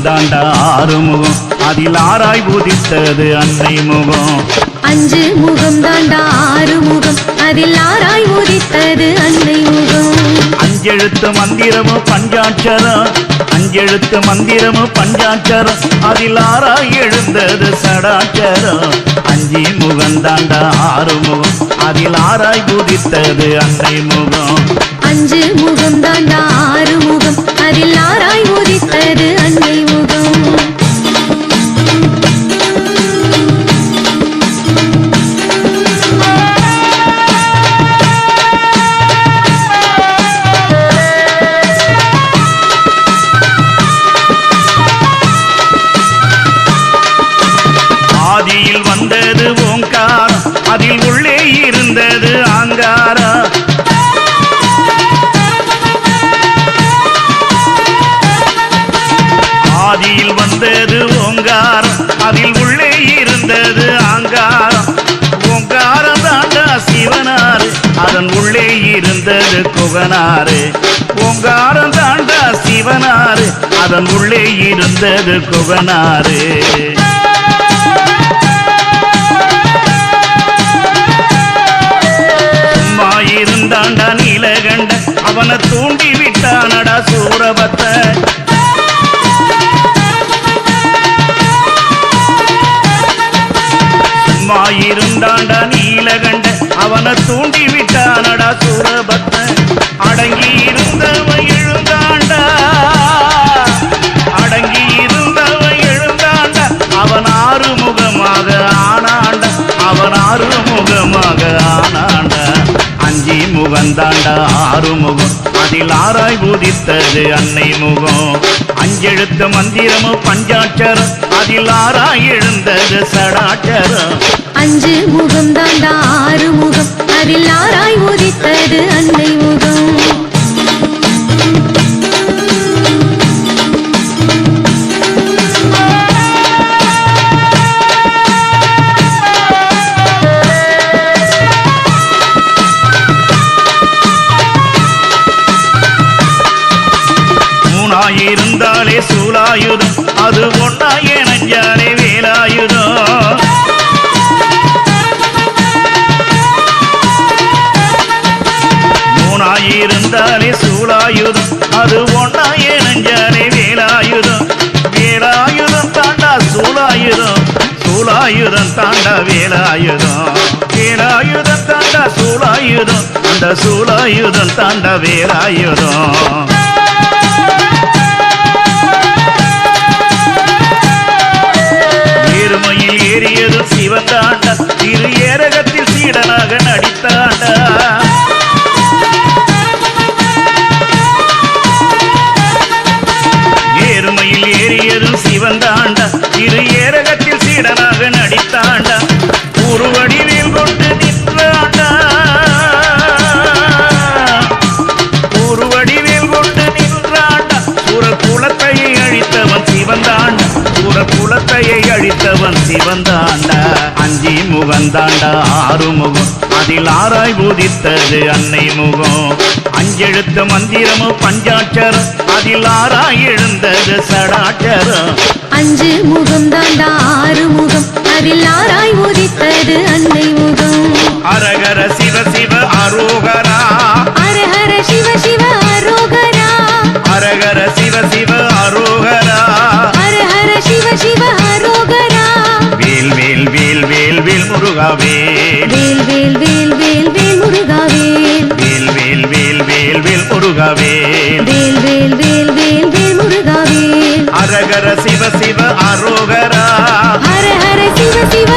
தாண்டா ஆறுமுகம் அதில் ஆராய் உதித்தது அன்னை முகம். 5 முகம் தாண்டா ஆறுமுகம் அதில் ஆராய் உதித்தது அன்னை முகம். 5 எழுத்து மந்திரமும் பஞ்சாட்சரம் 5 எழுத்து மந்திரமும் பஞ்சாட்சரம் அதில் ஆராய் எழுந்தது சடாட்சரம். 5 முகம் தாண்டா ஆறுமுகம் அதில் ஆராய் உதித்தது அன்னை முகம். 5 முகம் தாண்டா ஆறுமுகம் அதில் ஆராய் உதித்தது அன்னை முகம். ஆதியில் வந்தது ஓங்காரம் அதில் உள்ளே இருந்தது ஆங்காரம். ஆதியில் வந்தது ஓங்காரம் அதில் உள்ளே இருந்தது ஆங்காரம். ஓங்காரம் தாண்டா சிவனாரு அதன் உள்ளே இருந்தது குகனாரு. ஓங்காரம் தாண்டா சிவனாரு அதன் உள்ளே இருந்தது குகனாரு. சும்மா இருந்தாண்டா நீலகண்ட அவனை தூண்டி விட்டானடா சூரபத்த. இருந்தாண்டா நீலகண்ட அவனை தூண்டி விட்டானடா சூரபத்த. அடங்கி இருந்தவன் எழுந்தாண்டா அடங்கி இருந்தவன் எழுந்தாண்டா அவன் ஆறுமுகமாக ஆனாண்ட அவன் ஆறுமுகமாக ஆனாண்ட. 5 முகந்தாண்டா ஆறுமுகம் அதில் ஆராய் உதித்தது அன்னை முகம். 5 எழுத்து மந்திரமும் பஞ்சாட்சரம் அதில் ஆராய் எழுந்தது சடாட்சரம். 5 முகம் தாண்டா ஆறுமுகம் அதில் ஆராய் உதித்தது அன்னை முகம். இருந்தாலே சூலாயுதம் அது ஒன்றாய நஞ்சாலே வேலாயுதம். மூணாயிருந்தாலே சூலாயுதம் அது ஒன்றாய நஞ்சாலே வேலாயுதம். வேலாயுதம் தாண்டா சூலாயுதம் சூலாயுதம் தாண்டா வேலாயுதம். வேலாயுதம் தாண்டா சூலாயுதம் அந்த சூலாயுதம் தாண்டா வேலாயுதம். ஏறுமையில் ஏறியதும் சிவந்தாண்டா திரு ஏரகத்தில் சீடனாக நடித்தாண்டா. ஏறுமையில் ஏறியதும் சிவந்தாண்டா திரு ஏரகத்தில் சீடனாக நடித்தாண்டா. உருவடிவில் கொண்டு நின்றாண்டா உருவடிவில் கொண்டு நின்றாண்டா. குலத்தை அழித்தவன் சிவந்தாண்டா குலத்தையை அழித்தவன் சிவந்தாண்டா. 5 முகந்தாண்டா ஆறுமுகம் அதில் ஆராய் உதித்தது அன்னை முகம். 5 எழுத்து மந்திரமும் பஞ்சாட்சரம் அதில் ஆராய் எழுந்தது சடாட்சரம். 5 முகம் தாண்டா ஆறுமுகம் அதில் ஆராய் உதித்தது அன்னை முகம். அரகர சிவ சிவ அரோகரா ஹரஹர சிவ சிவ அரோகரா. அரகர சிவ சிவ அரோகரா ஹரஹர சிவ சிவ அரோகரா. வேல் வேல் வேல் வேல் வேல் முருகாவே வேல் வேல் வேல் வேல் வேல் முருகாவே. வேல் வேல் வேல் வேல் வேல் முருகாவே. வேல் வேல் வேல் வேல் வேல் முருகாவே. அரகர சிவ சிவ அரோகரா ஹரஹர சிவ சிவ